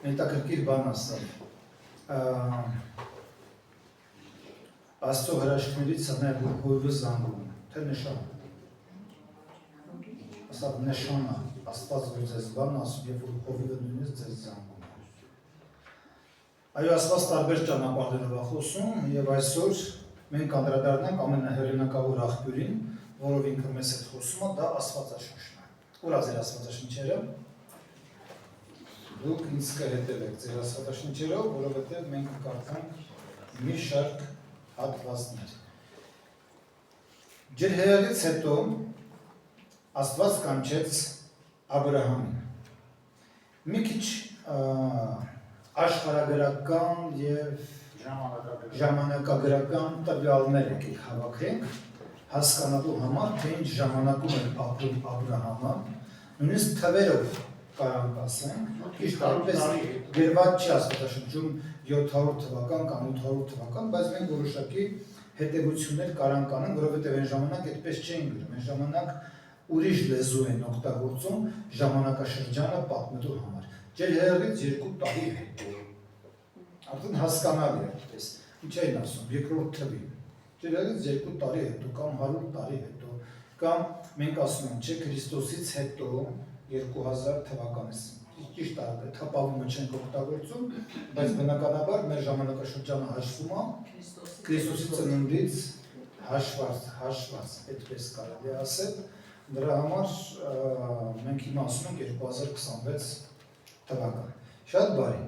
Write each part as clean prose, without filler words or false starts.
հետաքրքիր բան ասել։ Աստծո հրաշքներից է նաև որ հույվը զանգում, թե նշան։ Ասա նշանը, Աստված որ ձեզ բան ասում, եւ որ հովիվը նույնիսկ ձեզ զանգում։ Այո, Աստված տարբեր ճանապարհներով է խոսում եւ այսօր մենք անդրադառնանք ամենահեղինակավոր աղբյուրին, որով ինքը մեզ հետ խոսում է, դա Աստվածաշունչն է։ Ուր է ձեր Աստվածաշունչերը։ Դուք ինձ կհետևեք ձեր Աստվածաշունչերով, որովհետև մենք կկարդանք մի շարք հատվածներ։ Ջրհեղեղից հետո Աստված կանչեց Աբրահամին։ Մի քիչ աշխարհագրական եւ ժամանակագրական տվյալներ եկեք հավաքենք, հասկանալու համար, թե ինչ ժամանակում էր ապրում Աբրահամը, նույնիսկ թվերով կարանք ասենք, ճիշտ տարիպես գրված չի Աստվածաշունչում 700 թվական կամ 800 թվական, բայց մենք որոշակի հետևություններ կարանք անենք, որովհետև այն ժամանակ այդպես չէին գրում, այն ժամանակ ուրիշ լեզու են օգտագործում ժամանակաշրջանը պատմելու համար։ Ջրհեղեղից 2 տարի հետո, արդեն հասկանալի է այդպես, ինչ էին ասում, երկրորդ թվի, ջրհեղեղից 2 տարի հետո կամ 100 տարի հետո, կամ մենք ասում ենք, չէ, Քրիստոսից հետո 2000 թվականից, ճիշտ է, թափավումը չենք օգտագործում, բայց բնականաբար մեր ժամանակաշրջանը հաշվում է Քրիստոսի ծնունդից հաշված, այդպես կարելի ասել, դրա համար մենք հիմա ասում ենք 2026 թվական։ Շատ բարի։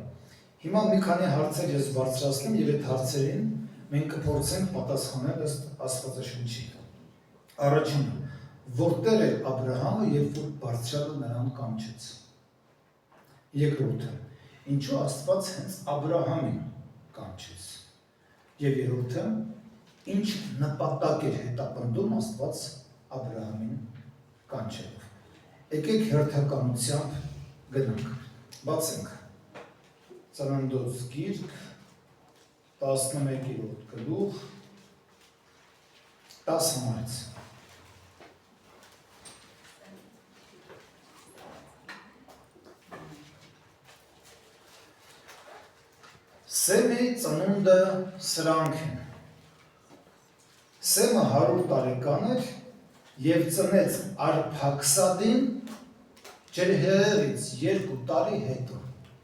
Հիմա մի քանի հարցեր ես բարձրացնեմ եւ այդ հարցերին մենք կփորձենք պատասխանել ըստ Աստվածաշունչի։ Առաջինը, որտեղ էր Աբրահամը, երբ որ Բարձրյալը նրան կանչեց։ Երկրորդը, ինչու Աստված հենց Աբրահամին կանչեց։ Եվ երրորդը, ինչ նպատակ էր հետապնդում Աստված Աբրահամին կանչելով։ Եկեք հերթականությամբ գնանք, բացենք Ծննդոց գիրք, 11-րդ գլուխ, 10 համարից։ Սեմի ծնունդը սրանք են։ Սեմը 100 տարեկան էր և ծնեց Արփաքսադին ջրհեղեղից 2 տարի հետո։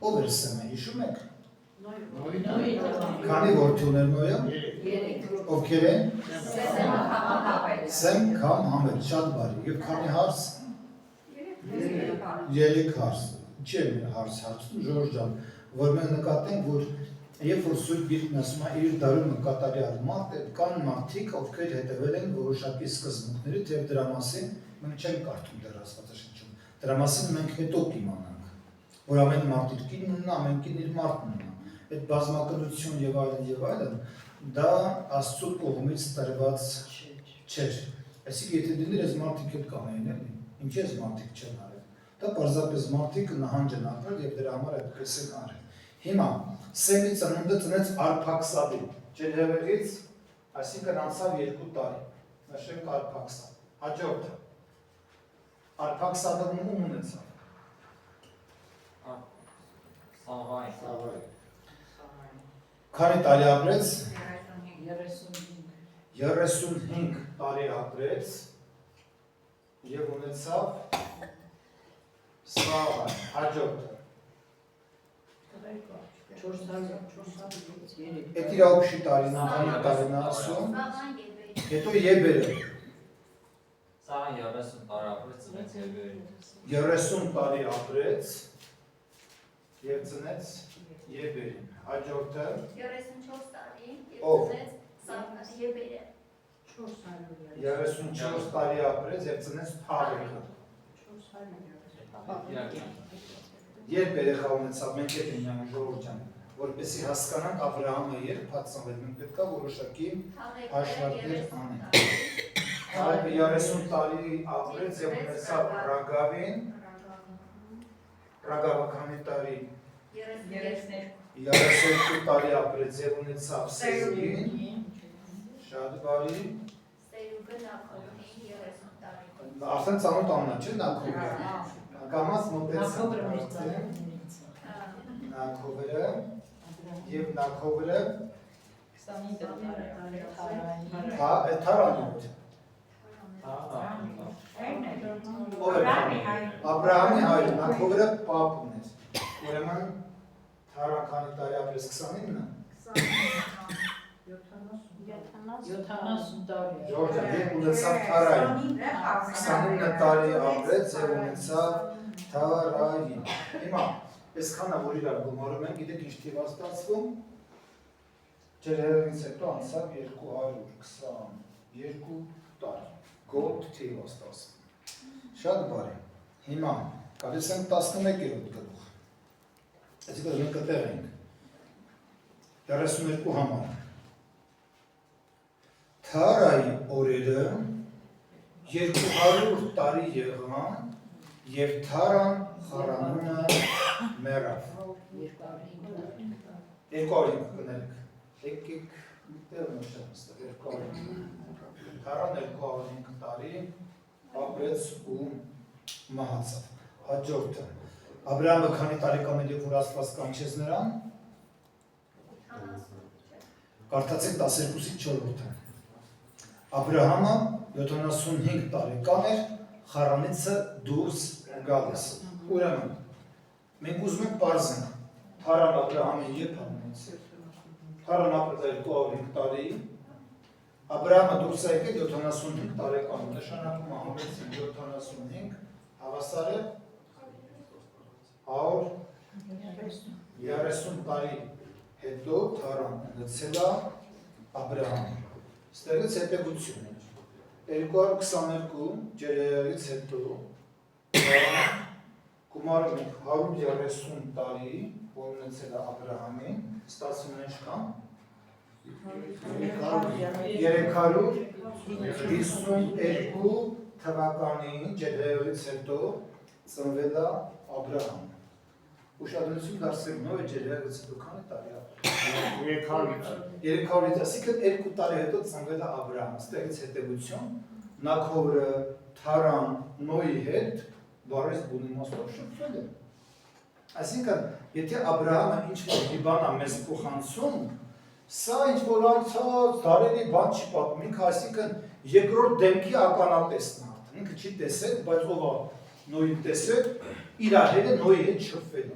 Ով էր Սեմը, հիշում եք։ Քանի որդի ուներ Նոյը։ Ովքեր են։ Սեմ, Քամ, Համետ, շատ բարի։ Եվ քանի հարս։ 3 հարս։ Չէ հարցում, Ժորժ ջան, որ մենք նկատենք, որ երբ որ Սուրբ Գիրքն ասում է իր դարում նկատառյալ մարդ, կան մարդիկ, ովքեր հետևել են որոշակի սկզբունքների, թեև դրա մասին մենք չենք կարդում դեռ Աստվածաշնչում։ Դրա մասին մենք հետո կիմանանք, որ ամեն մարդ իր կինն ունենա, ամեն կին իր մարդն ունենա։ Այդ բազմակնություն եւ այլն, դա Աստծո կողմից տրված չէր։ Այսինքն եթե դիներ այս մարդիկ հետ կանեին, էլի, ինչ էս մարդիկ չեն արել։ Դա պարզապես մարդիկ նահանջ են ապրել եւ դրա համար այդպես են արել։ Հիմա Սեմի ծնունդը ծնեց Արփաքսադին, ջրհեղեղից, այսինքն անցավ 2 տարի, նշենք Արփաքսադ, հաջորդը, Արփաքսադը ում ունեցավ։ Սավայ։ Քանի տարի ապրեց։ 35 տարի ապրեց և ունեցավ Սավայ, հաջորդը։ Այդ իր ապշի տարին, աղանի տարին ասում, հետո Եբերը։ Սաղան 30 տարի ապրեց, ծնեց Եբերը։ 30 տարի ապրեց և ծնեց Եբերին, հաջորդը։ 34 տարի և ծնեց Եբերը։ 34 տարի ապրեց և ծնեց Թավեքը։ Երբ երեխա ունեցավ, մենք հետ ենք Ժողովուրդ ջան, որպեսզի հասկանանք Աբրահամը երբ հացանվեց, մենք պետք է որոշակի հաշվարկներ անենք։ 30 տարի ապրեց և ունեցավ Ռագավին, Ռագավը քանի տարի 32 տարի ապրեց և ունեցավ Սերուգին, շատ բարի։ Սերուգը Նախոմի 30 տարի։ Արդեն ծանոթ անունա չէ Նախոմի։ Կամաց մոտեցին։ Նաքովերը եւ Նաքովերը Թարանոտ Աբրահամի հայր Նաքովերը պապն էր ուրեմն Թարան քանի տարի ապրեց 29 70 տարի Ժորժը եկ ունեցավ Թարային 29 տարի ապրեց եւ ունեցավ Թարային Հիմա այսքանը որ իրար գումարում են գիտեք ինչ թիվ ստացվում Ջերհերից հետո անցավ 222 տարի գոտ թիվ ստացվում Շատ բարի Հիմա գալիս ենք 11-րդ գլուխ Այսինքն մենք այդտեղ ենք 32 համար Թարայի օրերը 200 տարի եղան եւ Թարան Խարանունը մեռավ 200 կներեք եկեք դեռ նշեմ ստեղ 200 Թարան 205 տարի ապրեց ու մահացավ հաջորդը Աբրահամը քանի տարեկան էր որ Աստված կանչեց նրան Կարդացեք 12-ից 4-ը Աբրահամը 75 տարեկան էր Խարանից դուրս գալիս Ուրեմն մենք ուզում ենք պարզենք Թարան Աբրահամին երբ ամենեցել Թարան ապրեց 205 տարի Աբրահամը դուրս եկել 75 տարեկան նշանակում է համեցին 75 հավասար է 130 տարի հետո Թարան գցել է Աբրահամը Ստեղից հետևություն 222 ջերերից հետո գումարում ենք 130 տարի որ ունեցել է Աբրահամին ստացվում է ինչքան 352 թվականին ջերերից հետո ծնվել է Աբրահամը Ուշադրություն դարձրեք նոր ջերերից հետո քանի տարի ապրել 300 այսինքն 2 տարի հետո ծնվել է Աբրահամը ստեղից հետևություն Նաքովը Թարան Նոյի հետ բարես բուն իմաստով շփվել է Այսինքն եթե Աբրահամը ինչ-որ մի բան է մեզ փոխանցում սա ինչ-որ անցած դարերի բան չի պատմում ինքը այսինքն երկրորդ դեմքի ականատեսն է արդեն ինքը չի տեսել բայց ով է Նոյին տեսել իր հետ Նոյի հետ շփվել է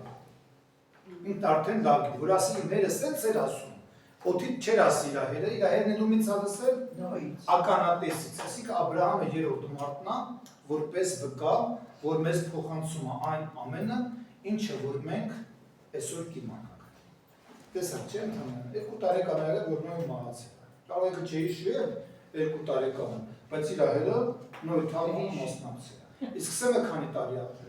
ինքն արդեն լավ գիտի որ ասի մերը սենց էր ասում Օդիտ չեր ասի իր հետն էլ ումից ադսել ականատեսից այսինքն Աբրահամը երրորդ մարդն է որպես վկա որ մեզ փոխանցում է այն ամենը ինչը որ մենք այսօր կիմանանք տեսա չէ ընդհանրապես 2 տարեկան եղել որ նույն մահացել կարող եք չի հիշել 2 տարեկան բայց իր հետը նույն թալմի մասնակցել իսկ սեմը քանի տարի ապրել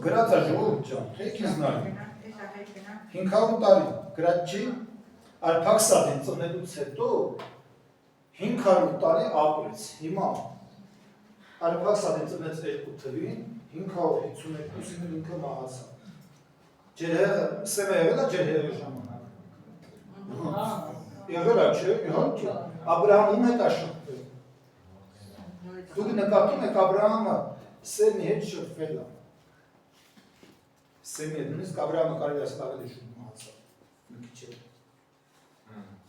Գրած է ժողովուրդ ջան, եկի զնայք 500 տարի գրած չի Արփաքսադին ծնելուց հետո 500 տարի ապրեց հիմա Արփաքսադին ծնեց 2 թվին 552-ին ինքը մահացավ Ջերհերը, սեմը եղել է ջերհերի ժամանակ Եղել է չէ, իհարկե Աբրահամում հետ է շփվել Դուք նկատում եք Աբրահամը սեմի հետ շփվել է Սեմի հետ, նույնիսկ Աբրահամը կարելի է ավելի շուտ մահացավ մի քիչ է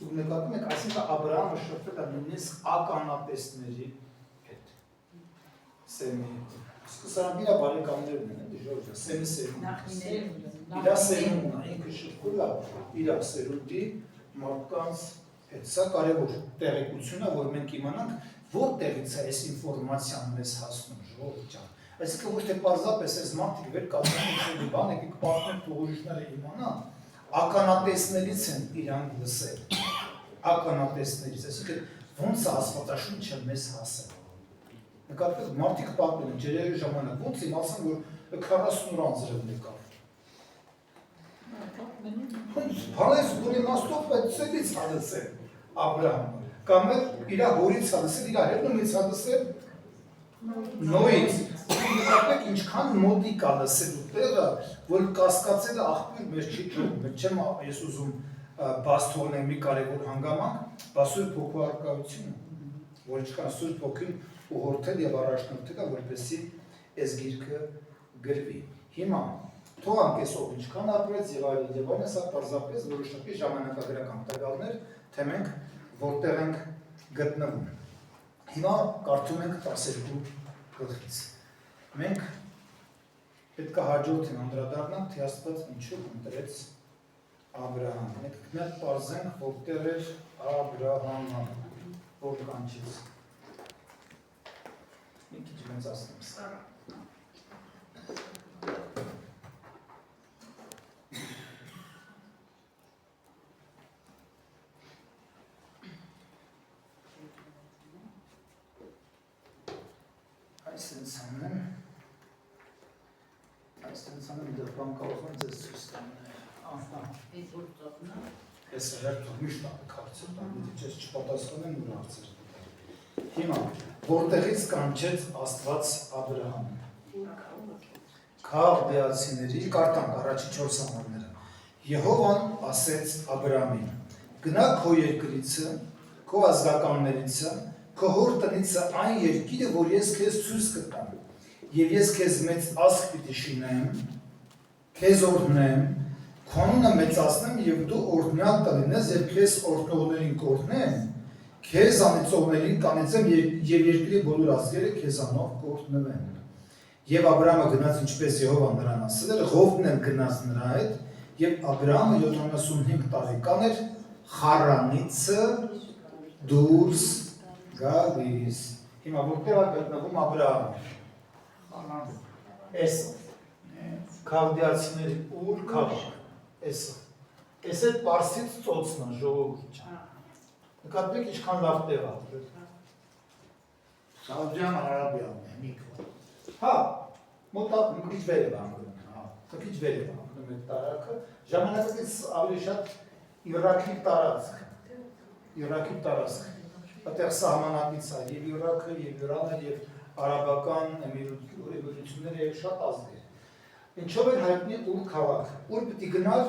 Դուք նկատում եք, այսինքն Աբրահամը շփվել է նույնիսկ ականատեսների հետ Սեմի հետ Իսկ սրանք իր բարեկամներն են, Ժորժը, Սեմի սերունդը Իրա սերունդն է, ինքը շփվել է իր սերունդի մարդկանց հետ Սա կարևոր տեղեկություն է, որ մենք իմանանք որտեղից է այս ինֆորմացիան մեզ հասնում, ժողովուրդ ջան Այսինքն ոչ թե պարզապես այս մարդիկ վեր կազմում ինչ-որ բան, եկեք պատմեն թողորոշները իմանան, ականատեսներից են իրանք լսել, ականատեսներից, այսինքն ոնց է Աստվածաշունչը մեզ հասել։ Նկատեք, մարդիկ պատմում են ջերերի ժամանակ, ոնց իմացան, որ 40 օր անձրև եկավ։ Հանես գունի մաստով, բայց սելից հալսել Աբրահամը, կամ իր հորից հալսել, իր հետնումից հալսել Նոյից, նկատեք ինչքան մոտիկ է լսելու տեղը, որ կասկածել է աղբյուր մեր չի թողում, չեմ ես ուզում բաց թողնել մի կարևոր հանգամանք, բա Սուրբ Հոգու առկայությունը, որ ինչքան Սուրբ Հոգին ուղղորդել եւ առաջնորդել է, որպեսզի այս գիրքը գրվի։ Հիմա թողանք այսով ինչքան ապրեց եւ այլն, սա պարզապես որոշակի ժամանակագրական տվյալներ, թե մենք որտեղ ենք գտնվում։ Հիմա կարդում ենք 12 գլխից։ Մենք պետք է հաջորդին անդրադառնանք, թե Աստված ինչու ընտրեց Աբրահամ։ Մենք կնեղ պարզենք, որտեղ էր Աբրահամը, որ կանչեց։ Մի քիչ մեծ ասնեմ սա։ Այս անեմ, դրպան կարող են ձեզ ցույց տանել։ Ես հերթով միշտ կարծում եմ, ես չպատասխանեմ ու հարցեր։ Հիմա, որտեղից կանչեց Աստված Աբրահամին։ Քաղդեացիների կարդանք առաջի 4 համարները։ Եհովան ասեց Աբրահամին. գնա քո երկրիցը, քո ազգականներիցը, քո հոր տնիցը այն երկիրը, որ ես քեզ ցույց կտամ, եւ ես քեզ մեծ ազգ պիտի շինեմ, քեզ օրհնեմ, քո անունը մեծացնեմ եւ դու օրհնյալ կլինես եւ քեզ օրհնողներին կօրհնեմ, քեզ անիծողներին կանիծեմ եւ երկրի բոլոր ազգերը քեզանով կօրհնվեն։ Եվ Աբրահամը գնաց ինչպես Եհովան նրան ասել էր, Ղովն էլ գնաց նրա հետ, եւ Աբրահամը 75 տարեկան էր, Խարանից դուրս գալիս։ Հիմա որտեղ է գտնվում Աբրահամը։ Էս քաղդեացիների ուր քաղաք, էս այդ պարսից ծոցն է ժողովուրդ ջան։ Նկատեք ինչքան լավ տեղ է։ Սաուդյան Արաբիան է միքո։ Հա, մոտակ մի քիչ վերև անգնում, հա, քիչ վերև անգնում այդ տարածքը, ժամանակից ավելի շատ Իրաքի տարածք։ Այդտեղ սահմանակից է եւ Իրաքը, եւ Իրանը, եւ արաբական էմիրությունները եւ շատ ազգեր։ Ինչով էր հայտնի ուր քաղաք, ուր պիտի գնար,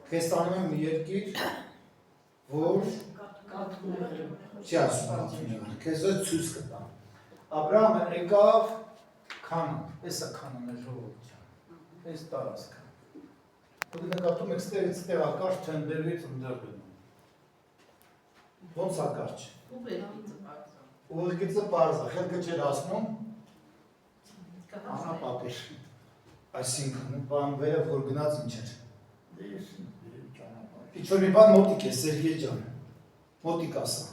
քեզ տանում եմ մի երկիր, որ չի ասում, քեզ ցույց կտամ։ Աբրահամը եկավ Քանան, էսա Քանանը ժողովուրդ ջան, էս տարածքը։ Դուք նկատում եք ստեղից տեղակարճ թե ընդերվից ընդեր գնում։ Ոնց է կարճ։ Ուղղիծը պարզ է, խելքը չէր ասնում, անապատեր։ Այսինքն, բան վերև, որ գնաց ինչ էր։ Ինչ-որ մի բան մոտիկ է, Սերգեյ ջան, մոտիկ ասա,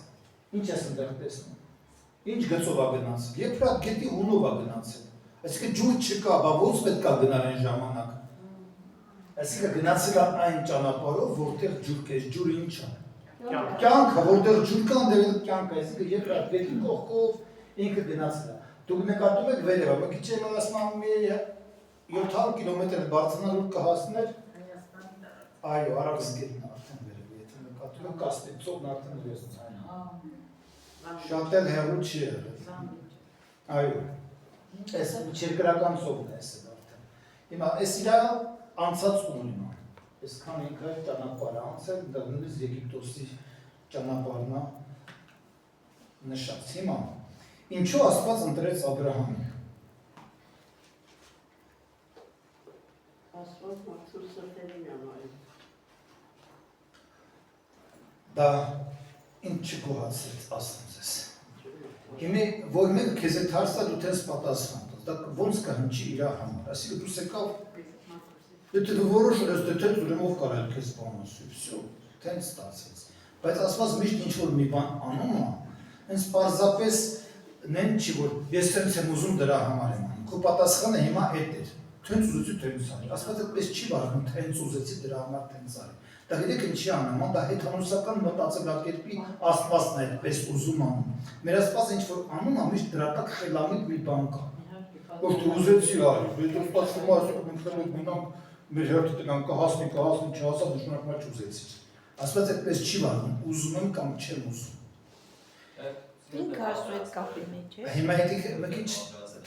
ինչ ես ընդեղ տեսնում, ինչ գծով է գնացել, Եփրատ գետի հունով է գնացել, այսինքն ջուր չկա, բա ոնց պետք է գնար այն ժամանակ, այսինքն գնացել է այն ճանապարհով, որտեղ ջուր կա, ջուրը ինչ է, կյանքը, որտեղ ջուր կա, այնտեղ կյանք է, այսինքն Եփրատ գետի կողքով ինքը գնացել է, դուք նկատում եք վերևը, մի քիչ էլ ասում եմ 700 կիլոմետր բարձրանալ ու կհասներ, այո, Արաքս գետն արդեն վերևը, եթե նկատում եք Կասպիացիան արդեն վերցնում է։ Շատ էլ հեռու չի եղել։ Այո։ Այս միջերկրական ծովն է արդեն։ Հիմա այս իրա անցած ունի։ Այսքան ինքը ճանապարհ անցել, դա նույնիսկ Եգիպտոսի ճանապարհն է նշած։ Հիմա ինչու Աստված ընտրեց Աբրահամին։ Աստված մարդու սրտերին է նայում։ Դա ինչ չգոհացրեց, ասեմ ձեզ։ Հիմա որ մենք քեզ այդ հարցը դու տես պատասխան, դա ոնց կհնչի իր համար, այսինքն դու եկավ, եթե դու որոշել ես, թե ուրեմն կարա քեզ բան ասի, всё, տենց ստացեց։ Բայց Աստված միշտ ինչ որ մի բան անում է, հենց պարզապես նեն չի որ ես տենց եմ ուզում դրա համար եմ անում։ Քո պատասխանը հիմա այդ էր։ Տենց ուզեցի, տենց արի։ Աստված այդպես չի վարվում, տենց ուզեցի դրա համար տենց արի։ Դա գիտեք ինչի անում, դա հետհանուսական մտածելակերպի Աստվածն է այդպես ուզում անում։ Մեր Աստվածը ինչ որ անում է, միշտ դրա տակ խելամիտ մի բան կա։ Որ դու ուզեցի արի, դու ստացվում ասում ենք մենակ մեր հերթը տնան կհասնի, չհասա նշանակում է չուզեցի։ Աստված այդպես չի վարվում, ուզում եմ կամ չեմ ուզում։ Ինքը ասում այդ կապի մեջ է։ Հիմա մի քիչ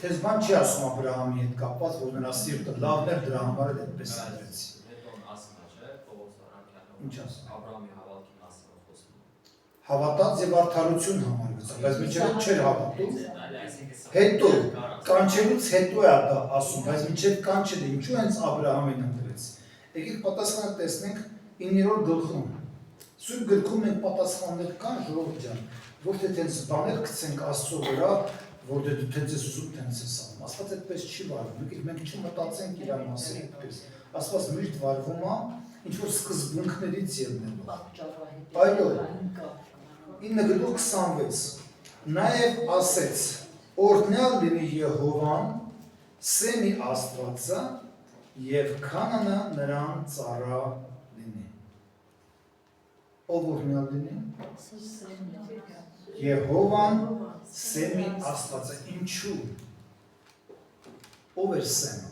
թեզ բան չի ասում Աբրահամի հետ կապված, որ նրա սիրտը լավն էր, դրա համար էլ այդպես արեցի։ Հետո ասում է, չէ, Պողոս Արաքյանը։ Ինչ ասում։ Աբրահամի հավատքին ասում խոսում։ հավատաց եւ արդարություն համարվեց, բայց միջև չէր հավատում։ Հետո կանչելուց հետո է դա ասում, բայց միջև կանչելը ինչու հենց Աբրահամին ընտրեց։ Եկեք պատասխանը տեսնենք 9-րդ գլխում։ Սուրբ գրքում մենք պատասխաններ կան ժողովուրդ ջան, որ թե տենց բաներ գցենք Աստծո վրա, որ դե դու տենց ես ուզում տենց ես անում։ Աստված այդպես չի վարվում։ Մենք չմտածենք իր մասին այդպես։ Աստված միշտ վարվում է ինչ որ սկզբունքներից ելնելով։ Այո։ 9:26 Նաև ասեց. օրհնյալ լինի Եհովան, Սեմի Աստվածը եւ Քանանը նրան ծառա լինի։ Ով օրհնյալ լինի։ Եհովան, Սեմի Աստվածը։ Ինչու։ Ով էր Սեմը։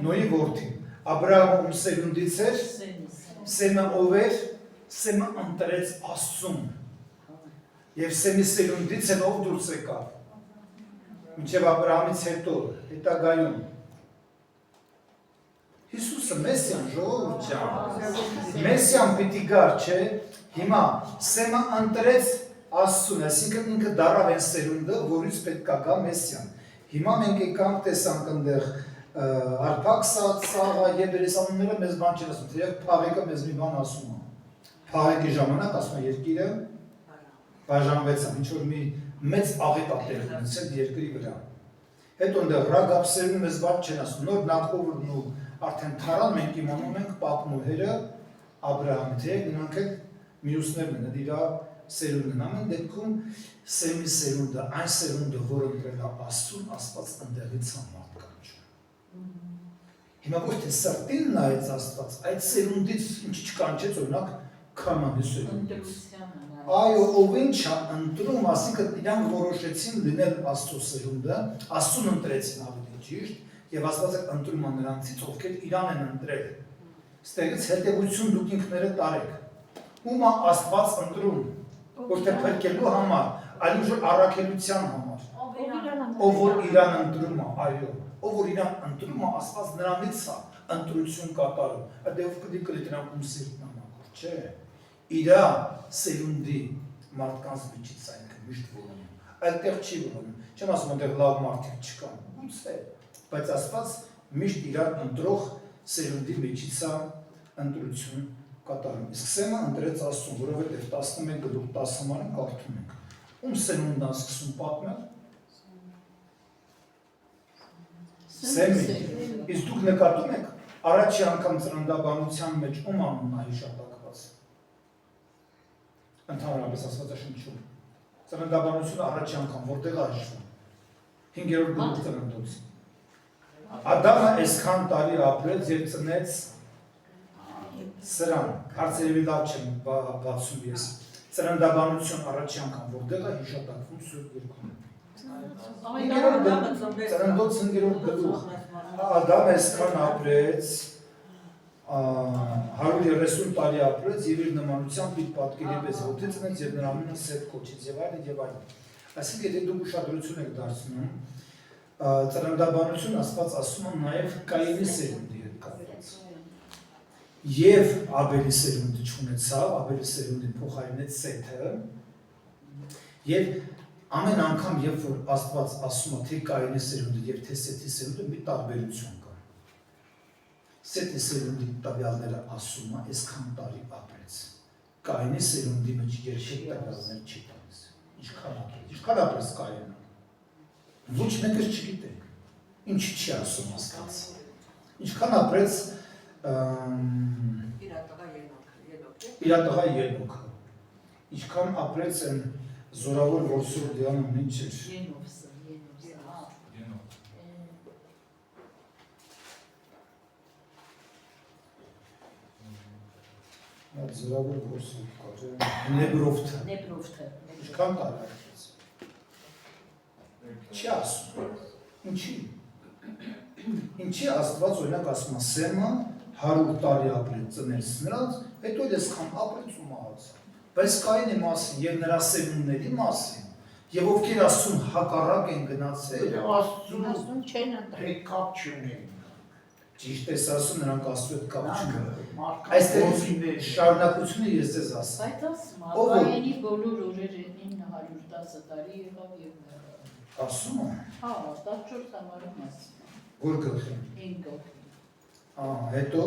Նոյի որդին։ Աբրահամ ում սերունդից էր։ Սեմը ով էր։ Սեմը ընտրեց Աստծուն։ Եվ Սեմի սերունդից էլ ով դուրս եկավ։ Մինչև Աբրահամից հետո հետագայում Հիսուսը Մեսիան ժողովուրդ ջան։ Մեսիան պիտի գար, չէ։ Հիմա Սեմը ընտրեց Աստծուն, այսինքն ինքը դարավ այն սերունդը, որից պետք է գա Մեսիան։ Հիմա մենք եկանք տեսանք այնտեղ Արփաքսած, Սաղա, Եբերեսանները մեզ բան չեն ասում, թեև Փաղեկը մեզ մի բան ասում է։ Փաղեկի ժամանակ ասում է երկիրը բաժանվեցան, ինչ որ մի մեծ աղետ ատեղ ունեցել երկրի վրա։ Հետո այնտեղ Ռագաբսերուն մեզ բան չեն ասում, նոր Նաքովրն ու արդեն Թարան մենք իմանում ենք պատմուհերը Աբրահամի, թեև նրանք էլ մյուսներն են, իր սերունդն ամեն դեպքում Սեմի սերունդը, այն սերունդը, որը ընտրել է Աստծուն, Աստված ընդեղից է մարդկանց։ Հիմա ոչ թե սրտին նայեց Աստված, այդ սերունդից ինչ չկանչեց, օրինակ Քանանի սերունդից։ Այո, ով ինչ է ընտրում, ասինքն իրանք որոշեցին լինել Աստծո սերունդը, Աստծուն ընտրեցին ավելի ճիշտ, եւ Աստվածը ընտրում է նրանցից, ովքեր իրան են ընտրել։ Ստեղից հետևություն դուք ինքներդ տարեք։ Ում է Աստված ընտրում, որ թե փրկելու համար, այլ ինչ որ առաքելության համար։ Ով որ իրան ընտրում է, այո, ով որ իրան ընտրում է, Աստված նրանից է ընտրություն կատարում։ Այդ ով պետք է դրանք ում սիրտն ամակոր, չէ։ Իրա սերունդի մարդկանց միջից այնքը միշտ որոնում։ Այդտեղ չի որոնում։ Չեմ ասում այնտեղ լավ մարդիկ չկան, գուցե, բայց Աստված միշտ իրան ընտրող սերունդի միջից է ընտրություն կատարում։ Իսկ Սեմը ընտրեց Աստծուն, որովհետև 11:10 համարը կարդում ենք։ Ում սերունդն է սկսում պատմել։ Սեմի։ Իսկ դուք նկատում եք, առաջի անգամ ծննդաբանության մեջ ում անունն է հիշատակված։ Ընդհանրապես Աստվածաշնչում։ Ծննդաբանությունը առաջի անգամ որտեղ է հիշվում։ 5-րդ գլուխ ծննդոց։ Ադամը այսքան տարի ապրեց եւ ծնեց Սրան, հարցերևի լավ չեմ բացում ես, ծննդաբանություն առաջի անգամ որտեղ է հիշատակվում Սուրբ գրքում։ Ծննդոց 5-րդ գլուխ, Ադամը այսքան ապրեց, 130 տարի ապրեց եւ իր նմանությամբ իր պատկերի պես որդի ծնեց եւ նրա անունը Սեթ կոչեց եւ այլն եւ այլն։ Այսինքն եթե դուք ուշադրություն եք դարձնում, ծննդաբանություն Աստված ասում է նաեւ Կայինի սերունդի հետ կապված։ Եվ Աբելի սերունդը չունեցավ, Աբելի սերունդին փոխարինեց Սեթը, եւ ամեն անգամ երբ որ Աստված ասում է թե Կայինի սերունդը եւ թե Սեթի սերունդը մի տարբերություն կա։ Սեթի սերունդի տվյալները ասում է, այսքան տարի ապրեց։ Կայինի սերունդի մեջ երբեք տվյալներ չի տալիս։ Ինչքան ապրեց Կայինը։ Ոչ մեկը չգիտենք։ Ինչ չի ասում Աստված։ Ինչքան ապրեց իր տղա Ենոքը։ Ինչքան ապրեց այն զորավոր որսուր դիանոն ինչ էր։ Այդ զորավոր որսուր կար, Նեբրովթը։ Ինչքան տարի ապրեց։ Չի ասում։ Ինչի։ Ինչի Աստված օրինակ ասում է Սեմը 100 տարի ապրեց ծնեց նրանց, հետո էլ այսքան ապրեց ու մահացավ։ Բայց Կայինի մասին եւ նրա սերունդների մասին եւ ովքեր Աստծուն հակառակ են գնացել, Աստծուն չեն ընտրել։ կապ չունեն։ Ճիշտ ես ասում, նրանք Աստծո հետ կապ չունեն։ Մարդկանց Այստեղ ոսիներ։ շարունակությունը ես ձեզ ասեմ։ Բայց ասում, Ով որ- Ակայենի բոլոր օրերը 910 տարի եղավ եւ մեռավ։ Ասում եմ, Հա, 14 համարում ասում։ որ գլխի։ 5 գլխի։ Հետո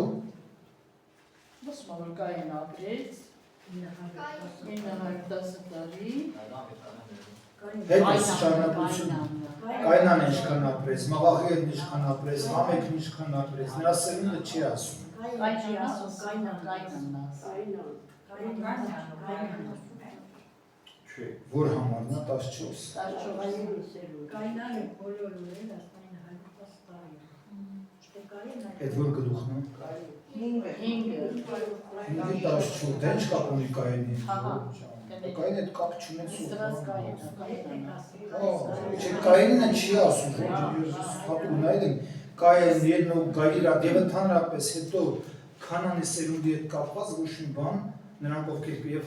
Ասում որ Կայան ապրեց 910 տարի։ հետո շարունակությունը։ Կայնան ինչքան ապրեց, Մաղախի հետ ինչքան ապրեց, Համեկն ինչքան ապրեց, նրա սերունդը չի ասում։ Կայան ասում, Կայանն Չէ։ Որ համարն է 14։ 14 Կայնանը բոլոր օրեր ասային 110 տարի։ Այդ որ գլուխն է։ 5 Ինձ 14, դե ինչ կապ ունի Կայենի։ Ահա։ Կայենի հետ կապ չունեց։ Սրած Կայանն Չէ, Կայենը չի ասում, որ ես հատուկ նայել եմ, Կայան երնո գայիրա եւ ընդհանրապես հետո քանանի սերունդի հետ կապված ոչ մի բան, նրանք ովքեր եւ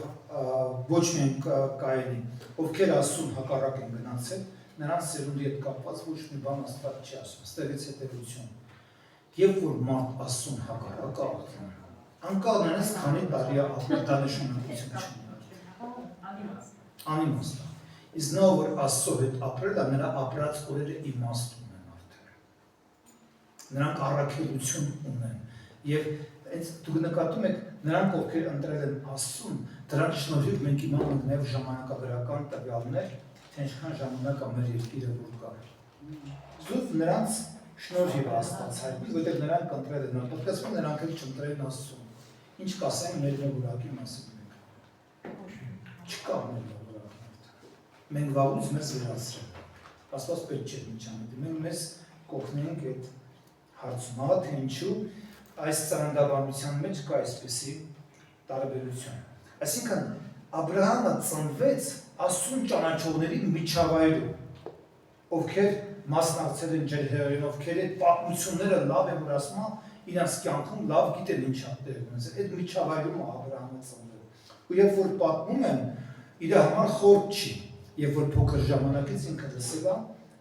ոչ միայն Կայենի, ովքեր ասում հակառակ են գնացել, նրանց սերունդի հետ կապված ոչ մի բան Աստված չի ասում, ստեղից հետևություն։ Եվ որ մարդ ասում հակառակը, անկախ նրանից քանի տարի է ապրել, դա նշանակություն չունի։ Անիմաստ։ Իսկ նա որ Աստծո հետ ապրել է, նրա ապրած օրերը իմաստ ունեն արդեն։ Նրանք առաքելություն ունեն։ Եվ այս դուք նկատում եք, նրանք ովքեր ընտրել են Աստծուն, դրանք շնորհիվ մենք իմանանք նաև ժամանակագրական տվյալներ, թե ինչքան ժամանակ է մեր երկիրը որ կա։ Զուտ նրանց շնորհիվ Աստված հայտնի, որտեղ նրանք ընտրել են, պատկասում նրանք էլ չընտրել են Աստծուն։ Ինչ կասեն մեր նորակի մասին մենք։ Չկա մեր նորակի։ Մենք վաղուց մեզ վերացրել։ Աստված պետք չէ ինչ անենք։ Մենք մեզ կողնենք այդ հարցում։ Ահա թե ինչու այս ծննդաբանության մեջ կա այսպիսի տարբերություն։ Այսինքն Աբրահամը ծնվեց Աստծուն ճանաչողների միջավայրում, ովքեր մասնակցել են ջրհեղեղին, ովքեր այդ պատմությունները լավ են որ ասում, իրենց կյանքում լավ գիտեն ինչ է տեղ ունեցել։ Այդ միջավայրում Աբրահամը ծնվել։ Ու երբ որ պատմում են, իր համար խորտ չի, եւ որ փոքր ժամանակից ինքը լսել է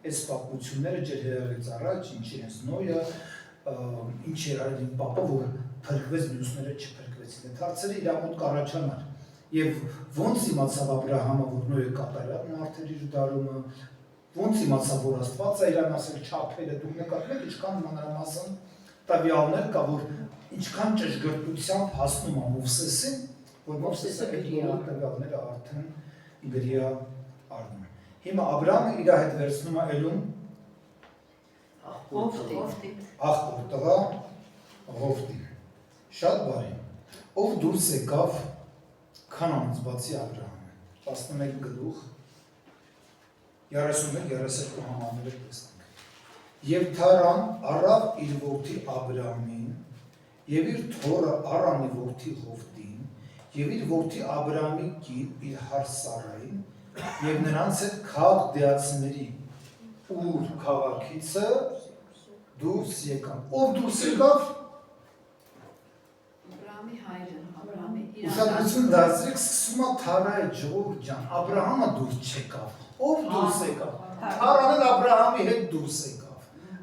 այս պատմությունները ջրհեղեղից առաջ, ինչ իրենց նոյը, ինչ էր արել իմ պապը, որ փրկվեց, մյուսները չփրկվեցին։ Այդ հարցերը իր մոտ կառաջանար։ Եվ ոնց իմացավ Աբրահամը, որ նոյը կատարյալ մարդ էր իր դարումը, ոնց իմացավ, որ Աստված է իրան ասել չափել է, դուք նկատում եք ինչքան մանրամասն տվյալներ կա, որ ինչքան ճշգրտությամբ հասնում է Մովսեսին, որ Մովսեսը այդ բոլոր տվյալները արդեն գրի է առնում։ Հիմա Աբրահամը իր հետ վերցնում է Էլում աղբոր տղա Ղովտին։ Շատ բարի։ Ով դուրս եկավ Քանանից բացի Աբրահամը։ 11 գլուխ 31-32 համարները տեսնենք։ Եվ Թարան առավ իր որդի Աբրահամին, եւ իր թոռը Արանի որդի Ղովտին, եւ իր որդի Աբրահամի կին իր հար Սարային, եւ նրանց հետ քաղաքացիների Ուր քաղաքիցը դուրս եկան։ Ով դուրս եկավ։ Աբրահամի հայրը, Աբրահամի Ուշադրություն դարձրեք, սկսում է Թարայի ժողովուրդ ջան, Աբրահամը դուրս չեկավ։ Ով դուրս եկավ։ Թարանն Աբրահամի հետ դուրս եկավ։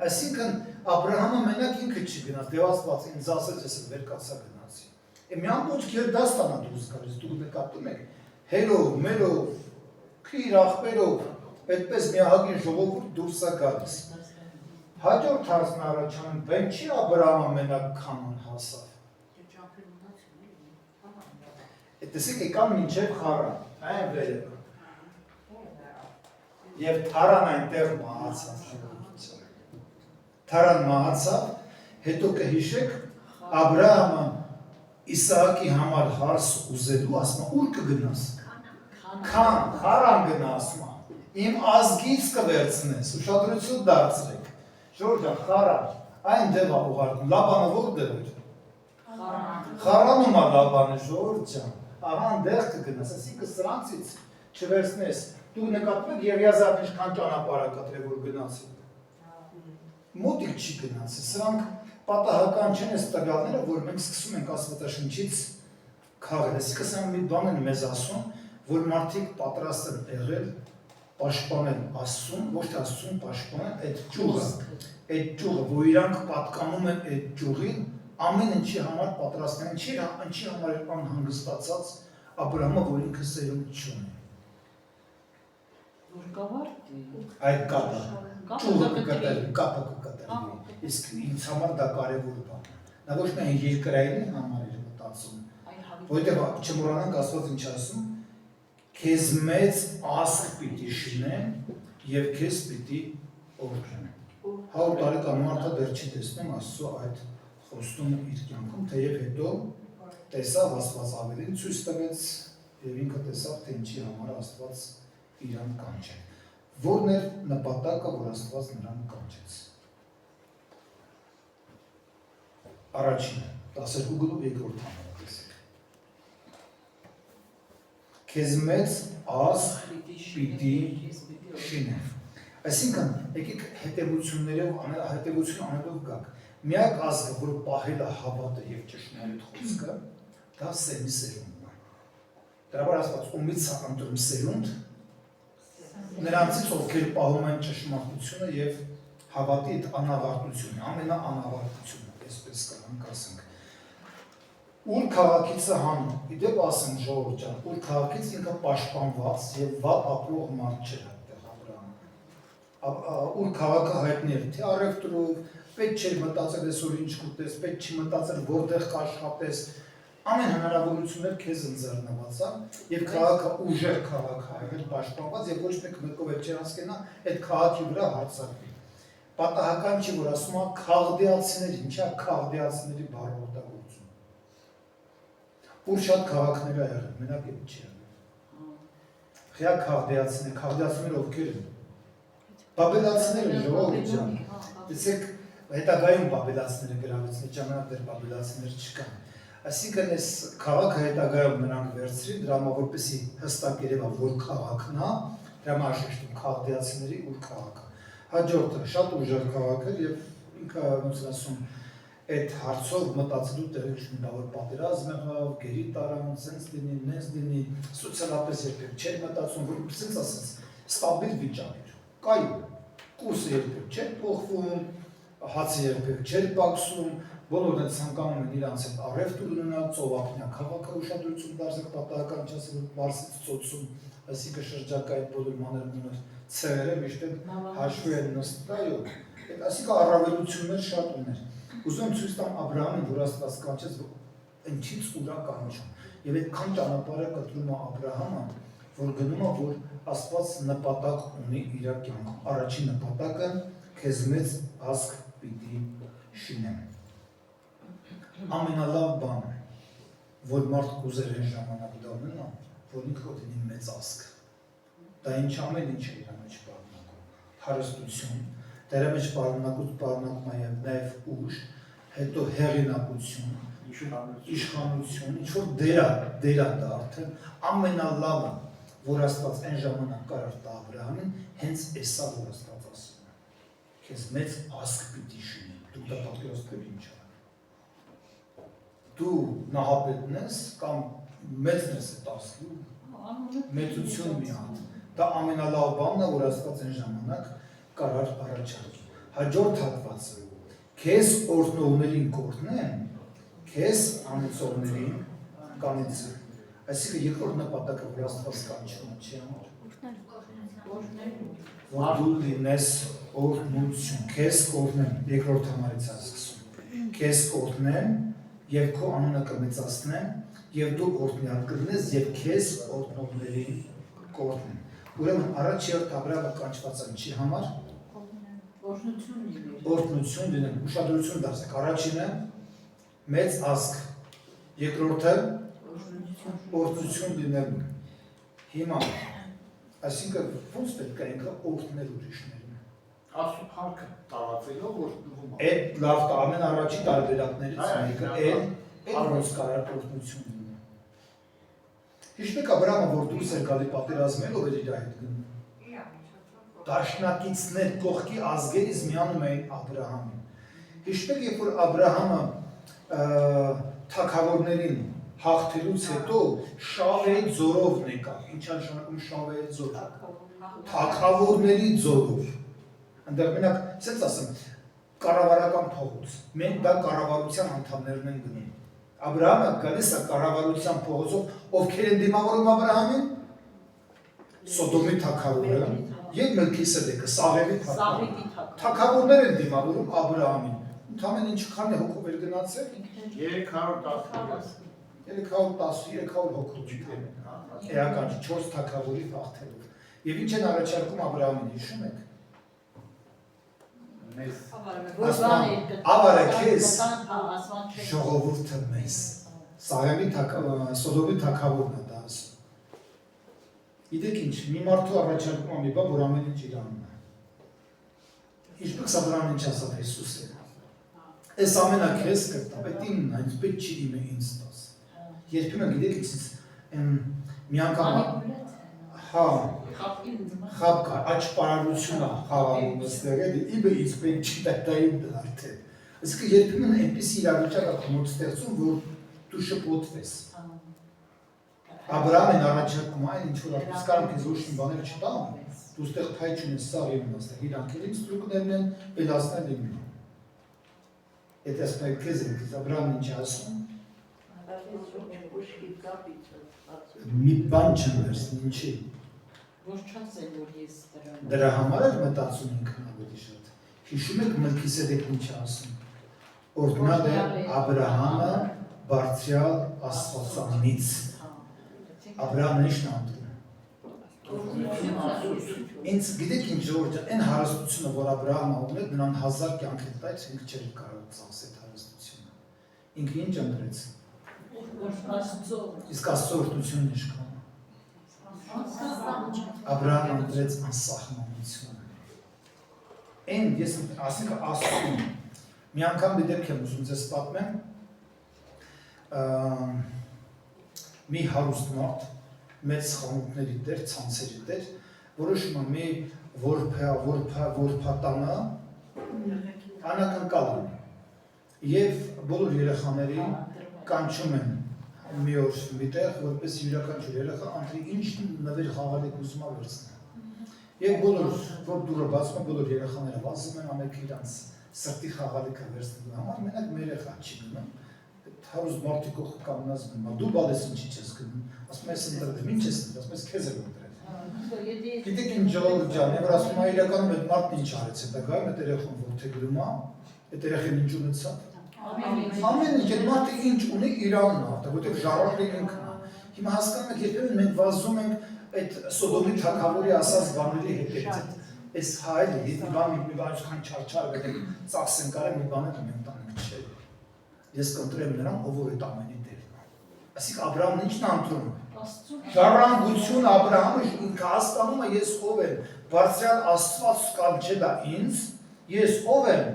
Այսինքն Աբրահամը մենակ ինքը չգնաց, դե Աստված ինձ ասեց, ես վեր կացա գնացի։ Մի ամբողջ Գերդաստանը դուրս գալիս, դուք նկատում եք, հերով, մերով, քիր աղբերով, այդպես մի ահագին ժողովուրդ դուրս է գալիս։ Հաջորդ հարցն առաջանում, բեն չի Աբրահամը մենակ Քանան հասավ։ Տեսեք եկան մինչև Խարան, այն վերևը։ Եվ Թարան այնտեղ մահացավ։ Թարան մահացավ, հետո կհիշեք Աբրահամը Իսահակի համար հարս ուզելու ասում, ուր կգնաս։ Խարան գնաս, իմ ազգից կվերցնես, ուշադրություն դարձրեք։ Ժորժ ջան, Խարան, այնտեղ է ուղարկում, Լաբանը որտեղ էր։ Խարանում է Լաբանը, Ժորժ ջան, ահա այնտեղ կգնաս, այսինքն սրանցից չվերցնես։ Դուք նկատում եք Եղիազարն ինչքան ճանապարհ կտրել որ գնացի։ Մոտիկ չի գնացի, սրանք պատահական չեն այս տվյալները, որ մենք սկսում ենք Աստվածաշնչից քաղել։ Այսինքն սրանք մի բան են մեզ ասում, որ մարդիկ պատրաստ են եղել պաշտպանել Աստծուն, ոչ թե Աստծուն պաշտպանել այդ ճյուղը, որ իրանք պատկանում են այդ ճյուղին, ամեն ինչի համար պատրաստեն, ինչի համար էր անհանգստացած Աբրահամը, որ ինքը սերունդ չունի։ Որ կավարտի։ Այդ կապը, ճյուղը կկտրվի, իսկ ինձ համար դա կարևոր բան է։ Նա ոչ միայն երկրային համար էր մտածում, որովհետև չմոռանանք Աստված ինչ ասում, քեզ մեծ ազգ պիտի շինեմ եւ քեզ պիտի օրհնեմ։ 100 տարեկան մարդը դեռ չի տեսնում Աստծո այդ խոստումը իր կյանքում, թեև հետո տեսավ Աստված ավելին ցույց տվեց եւ ինքը տեսավ թե ինչի համար Աստված իրան կանչեց։ Որն էր նպատակը, որ Աստված նրան կանչեց։ Առաջինը 12 գլուխ 2-րդ համարը տեսեք։ Քեզ մեծ ազգ պիտի շինեմ։ Այսինքն, եկեք հետևություններով անելով գաք։ Միակ ազգը, որ պահել է հավատը եւ ճշմարիտ խոսքը, դա Սեմի սերունդն է։ Դրա համար Աստված ումից է ընտրում սերունդ, նրանցից ովքեր պահում են ճշմարտությունը եւ հավատի այդ անավարտությունը, ամենաանավարտությունը, այսպես կրանք ասենք։ Ուր քաղաքից է հանում, իդեպ ասեմ ժողովուրդ ջան, ուր քաղաքից ինքը պաշտպանված եւ վատ ապրող մարդ չէր այդտեղ Աբրահամը։ Ուր քաղաքը հայտնի էր, թե առևտրով, պետք չէր մտածել այսօր ինչ կուտես, պետք չի մտածել որտեղ կաշխատես, ամեն հնարավորություններ քեզ ընձեռնված է եւ քաղաքը ուժեղ քաղաք է եղել պաշտպանված եւ ոչ մեկ մեկով էլ չէր հասկենա այդ քաղաքի վրա հարձակվի։ Պատահական չի որ ասում է քաղդեացիների, ինչա քաղդեացիների բառը օգտագործում։ Ուր շատ քաղաքներ ա եղել, մենակ այդ չի եղել։ Խիա քաղդեացիները ովքեր են։ Բաբելացիները ժողովուրդ ջան։ Տեսեք հետագայում բաբելացիները գրավեցին, այդ ժամանակ դեռ բաբելացիներ չկան։ Այսինքն այս քաղաքը հետագայում նրանք վերցրին, դրա համար որպեսզի հստակ երևա որ քաղաքն է, դրա համար շեշտում քաղդեացիների ուր քաղաքը։ Հաջորդը շատ ուժեղ քաղաք էր եւ ինքը ոնց ասում այդ հարցով մտածելու տեղի չունի, որ պատերազմ եղավ, գերի տարան, sense լինի, նես լինի, սոցիալապես երբեք չէր մտածում, որ sense ասած ստաբիլ վիճակ էր։ Կայուն, կուրսը երբեք չէր փոխվում, հացը երբեք չէր պակսում, բոլորն են ցանկանում են իրանց հետ առևտուր ունենալ, ծովափնյա քաղաքը ուշադրություն դարձնել պատահական չասել Մարսից ծոցում, այսինքն շրջակայք բոլոր մանրամուններ ցեղերը միշտ հաշվի են նստել, այդ այսինքն առավելություններ շատ ուներ։ Ուզում ցույց տամ Աբրահամին, որ Աստված կանչեց, ինչից ուրա կանչում։ Եվ այդքան ճանապարհը կտրում է Աբրահամը, որ գնում է, որ Աստված նպատակ ունի իր կյանքում։ Առաջին նպատակը քեզ մեծ ազգ պիտի շինեմ։ Ամենալավ բանը, որ մարդ կուզեր այն ժամանակ դա ունենա, որ ինքը ունի մեծ ազգ։ Դա ինչ ամեն ինչ է իր մեջ պարունակում։ Հարստություն, դրա մեջ պարունակում է նաև ուժ, հետո հեղինակություն, իշխանություն, ինչ որ դեր է դա արդեն ամենալավը, որ Աստված այն ժամանակ կարար տա Աբրահամին, հենց էսա որ Աստված ասում է։ Քեզ մեծ ազգ պիտի շինեմ, դու դա պատկերացրու ինչ է։ Դու նահապետն ես կամ մեծն ես այդ ազգի, մեծություն մի հատ։ Դա ամենալավ բանն է, որ Աստված այն ժամանակ կարար առաջարկի։ Հաջորդ հատվածը քեզ օրհնողներին կօրհնեմ, քեզ անիծողներին կանիծեմ։ Այսինքն երկրորդ նպատակը, որ Աստված կանչում է չի համար։ Որ դու լինես օրհնություն, քեզ կօրհնեմ, երկրորդ համարից է սկսում։ Քեզ կօրհնեմ եւ քո անունը կմեծացնեմ եւ դու օրհնյալ կլինես եւ քեզ օրհնողներին կօրհնեմ։ Ուրեմն առաջ երբ Աբրահամը կանչված է ինչի համար։ Օրհնություն լինել, ուշադրություն դարձեք, առաջինը մեծ ազգ, երկրորդը օրհնություն լինել։ Հիմա, այսինքն ոնց պետք է ինքը օրհնել ուրիշներին։ Աստծո փառքը տարածելով օրհնվում է։ Այդ լավ ամեն առաջի տարբերակներից մեկը այն ոնց կարար օրհնություն լինել։ Հիշեք Աբրահամը, որ դուրս էր գալի պատերազմելով էր իր հետ գնում։ Դաշնակիցներ կողքի ազգերից միանում էին Աբրահամին։ Հիշեք, երբ որ Աբրահամը թագավորներին հաղթելուց հետո շավերի ձորով եկավ։ Ինչ է նշանակում շավերի ձորը։ թագավորների ձորով։ Այնտեղ մենակ, ասենց ասեմ, կառավարական փողոց։ Մենք դա կառավարության անդամներն են գնում։ Աբրահամը գալիս է կառավարության փողոցով, ովքեր են դիմավորում Աբրահամին, Սոդոմի թագավորը եւ Մելքիսեդեկը, Սաղևի թագավորներ են դիմավորում Աբրահամին։ Ընդհանրեն ինչ քանի հոգով էր գնացել։ 310 հոգով չգիտեմ։ Էական 4 թագավորի հաղթելով։ Եվ ինչ են առաջարկում Աբրահամին, հիշում եք։ Ավարը քեզ ժողովուրդը մեզ։ Սաղևի Սոդոմի թագավորն է դա ասում։ Գիտեք ինչ, մի մարդու առաջարկում ամի բա, որ ամեն ինչ իր անում է։ Ինչպես Աբրահամն ինչ ասավ Հիսուսը։ Այս ամենը քեզ կտա, այդ իմն է, ինձ պետք չի իմը ինձ տաս։ Երբեմն գիտեք ինչ մի անգամ հա խապ կա, աչպարարություն է խաղալում այստեղ, իմը ինձ պետք չի դա իմ դարձել։ Այսինքն երբեմն այնպիսի իրավիճակ է մոտ ստեղծում, որ դու շփոթվես։ Աբրահամն առաջարկում այն ինչ որ ապրես կարամ քեզ ոչ մի բաներ չտամ, դու ստեղ փայ չունես, սա իմն աստեղ, իրանքերի ստրուկներն են, բելասներն են։ Եթե ասում քեզ Աբրահամն ինչ ասում, մի բան չեմ վերցնի, ինչի։ Ոչ չասել, որ ես Դրա համար էլ մտածում ինքն ավելի շատ։ Հիշում եք Մելքիսեդեկն ինչ ասում, օրհնալ է Աբրահամը բարձրյալ Աստվածանից։ Աբրահամն ինչն անդրում։ Ինձ գիտեք ինչ ժողովուրդ, այն հարստությունը, որ Աբրահամը ուներ, նրան 1000 կյանք է տա, ինքը չէր կարող ծախսել այդ հարստությունը։ Ինքը ինչ ընտրեց։ Իսկ Աստծո օրհնությունն իշխան։ Աբրահամը ընտրեց անսահմանությունը։ Այն ես ասենք ասում, մի անգամ մի դեպք եմ ուզում ձեզ պատմեմ, մի հարուստ մարդ, մեծ խանութների տեր, ցանցերի տեր, որոշում է մի որփատանը անակնկալ ունի եւ բոլոր երեխաներին կանչում են մի օր միտեղ, որպես յուրաքանչյուր երեխա ընտրի ինչ նվեր խաղալիք ուզում է վերցնել։ Եվ բոլոր, որ դուրը բացում է, բոլոր երեխաները վազում են ամենք իրանց սրտի խաղալիքը վերցնելու համար, մենակ մեր երեխա չի գնում։ Հարուստ մարդիկ կանգնած գնում, դու բալես ինչի չես գնում, ասում ես ընտրել, ինչ ես ընտրել, ասում ես քեզ եմ ընտրել։ Գիտեք ինչ ժողովուրդ ջան, եւ ասում է իրականում այդ մարդն ինչ արեց, դա գայում այդ երեխան որթե գրում է, այդ երեխան ինչ ունեցավ։ Ամեն ինչ այդ մարդը ինչ ունի իրանն է, որտեղ ժառանգը ինքն է։ Հիմա հասկանում եք, երբեմն մենք վազում ենք այդ Սոդոմի թագավորի ասած բաների հետ։ Այս հայլը, եթե բան մի բան այսքան չարչար վերեք ծախսեն կարել մի բանը մենք տանենք չէ։ Ես կընտրեմ նրան, ով որ այդ ամենի տերն է։ Այսինքն Աբրահամն ինչն է ընտրում։ Ժառանգություն Աբրահամը ինքը հասկանում է ես ով եմ, բարձրյալ Աստված կանչել է ինձ, ես ով եմ։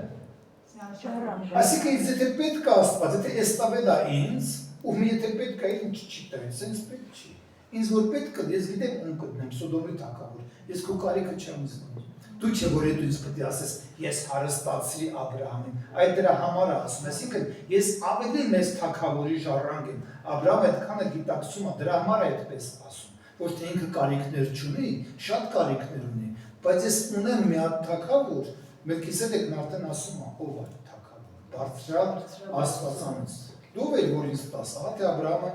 Այսինքն ինձ եթե պետք է Աստված, եթե էստավեդ է ինձ, ու մի եթե պետք է ինչ չի տվել, սենց պետք չի։ Ինձ որ պետք է, ես գիտեմ ում կտնեմ, Սոդոմի թագավոր, ես քո կարիքը չեմ զգում։ Դու չէ որ դու ինձ պետք է ասես, ես հարստացրի Աբրահամին, այդ դրա համար է ասում, այսինքն ես ավելի մեծ թագավորի ժառանգ եմ, Աբրահամը այդքանը գիտակցում է, դրա համար է այդպես ասում, որ թե ինքը կարիքներ չունի, շատ կարիքներ ունի, բայց ես ունեմ մի հատ թագավոր, Մելքիսեդեկն արդեն ասում է, ով է թագավոր, բարձրյալ Աստվածանից, դու եք որ ինձ տաս, ահա թե Աբրահամը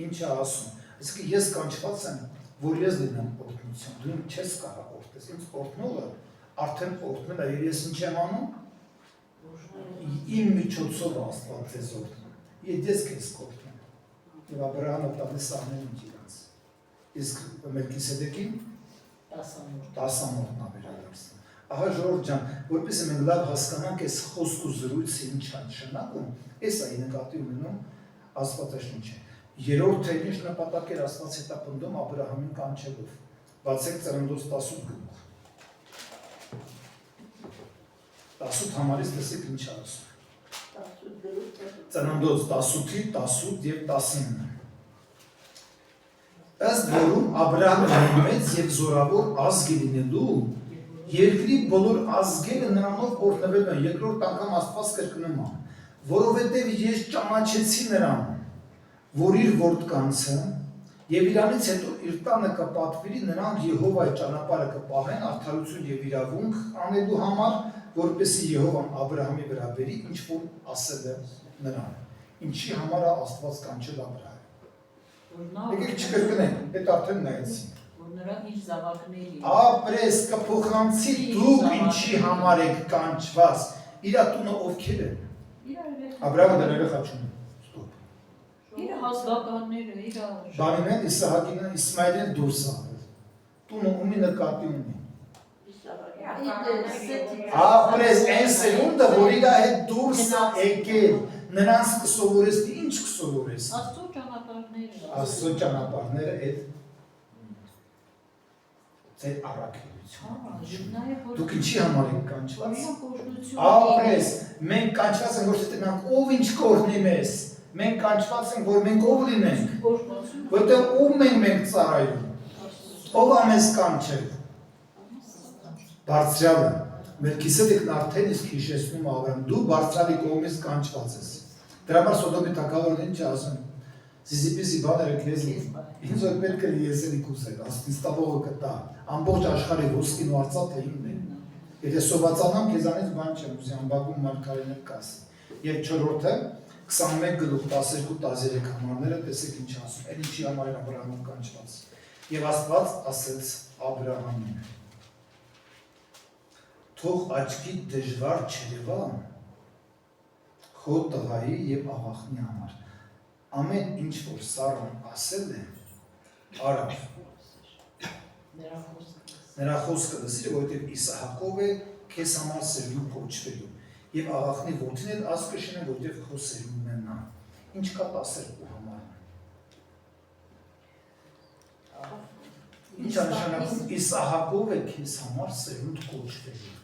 ինչ է ասում, այսինքն ես կանչված եմ, որ ես լինեմ օրհնություն, դու չես կարող օրհնես, ինձ օրհնողը արդեն օրհնել է, եւ ես ինչ եմ անում, իմ միջոցով Աստված ձեզ օրհնում, ես քեզ կօրհնեմ, եւ Աբրահամը տալիս ամեն ինչ իրանց, իսկ Մելքիսեդեկին 10 ամոթն է վերադարձնում, ահա ժողովուրդ ջան, որպեսզի մենք լավ հասկանանք այս խոսք ու զրույցը ինչ է նշանակում, այս է նկատի ունենում Աստվածաշունչը։ Երրորդ թե ինչ նպատակ էր Աստված հետապնդում Աբրահամին կանչելով, բացեք Ծննդոց 18 գլուխ։ 18 համարից տեսեք ինչ ասում։ Ծննդոց 18-ի 18 եւ 19։ Ըստ որում Աբրահամը մեծ եւ զորավոր ազգ լինելու երկրի բոլոր ազգերը նրանով օրհնվել են, երկրորդ անգամ Աստված կրկնում է, որովհետեւ ես ճանաչեցի նրան, որ իր որդկանցը Եվ իրանից հետո իր տանը կպատվիրի նրանք Եհովայի ճանապարհը կպահեն արդարություն եւ իրավունք անելու համար, որպեսզի Եհովան Աբրահամի վրա բերի ինչ որ ասել է նրան։ Ինչի համար է Աստված կանչել Աբրահամին։ Եկեք չկրկնենք, այդ արդեն նայեցինք։ Որ նրան իր զավակների։ Ապրես կփոխանցի դուք ինչի համար եք կանչված։ Իր տունը ովքեր են։ Աբրահամը դեռ երեխա չունի։ Իր հազվականները, իր Բանիմեն Իսահակին Իսմայելին դուրս արել։ Տունը ումի նկատի ունի։ Ապրես այն սերունդը, որ իր հետ դուրս է եկել, նրանց կսովորես, ինչ կսովորես։ Աստծո ճանապարհները։ Աստծո ճանապարհները այդ առաքելություն։ Դուք ինչի համար եք կանչված։ Ապրես, մենք կանչված ենք, որ դրանք ով ինչ կօրհնի մեզ։ Մենք կանչված ենք, որ մենք ով լինենք։ Որտեղ ում ենք ծառայում։ Ով է մեզ կանչել։ Բարձրյալը, Մելքիսեդեկն արդեն իսկ հիշեցնում Աբրահամ, դու բարձրալի կողմից կանչված ես։ Դրա համար Սոդոմի թագավորն ինչ ասում։ Զիզիպիսի բաները քեզ ինձ որ պետք է եսելի կուսել, աստիստաբողը կտա, ամբողջ աշխարհի ոսկին ու արծաթը իմն է։ Եթե սովածանամ, քեզանից բան չեմ ուզի, ամբակում մարգարեներ կասի։ Եվ չորրորդը 21:12-13 համարները տեսեք ինչ ասում, այդ ինչի համար են Աբրահամով կանչված։ Եվ Աստված ասեց Աբրահամին. թող աչքի դժվար չերևա քո տղայի եւ աղախնի համար։ Ամեն ինչ որ Սարան ասել է, արա։ Նրա խոսքը լսիր, որովհետեւ Իսահակով է քեզ համար սերուն կոչվելու։ Եվ աղախնի որդին էլ աս կշնեն, որտեղ քո սերունդն է նա։ Ինչ կա ասել ու համար։ Ինչ նշանակում Իսահակով է քեզ համար սերունդ կոչվելու։